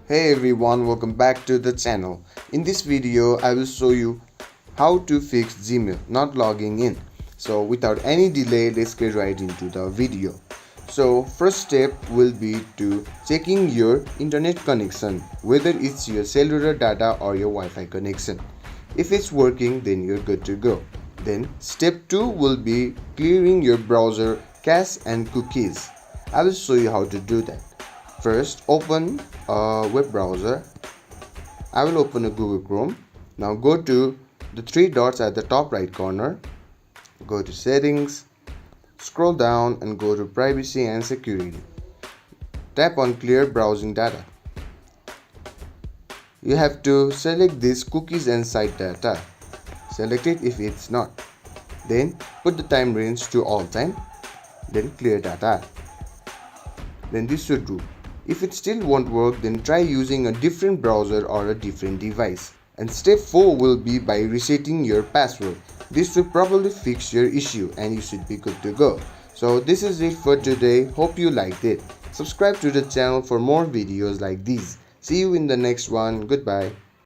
Hey everyone, welcome back to the channel. In this video, I will show you how to fix Gmail not logging in. So without any delay, let's get right into the video. So first step will be to checking your internet connection, whether it's your cellular data or your Wi-Fi connection. If it's working, then you're good to go. Then step 2 will be clearing your browser cache and cookies. I will show you how to do that. First, open a web browser. I will open a Google Chrome. Now go to the three dots at the top right corner. Go to settings, scroll down and go to privacy and security. Tap on clear browsing data. You have to select this cookies and site data. Select it if it's not. Then put the time range to all time. Then clear data. Then this should do. If it still won't work, then try using a different browser or a different device. And step 4 will be by resetting your password. This will probably fix your issue and you should be good to go. So this is it for today. Hope you liked it. Subscribe to the channel for more videos like these. See you in the next one. Goodbye.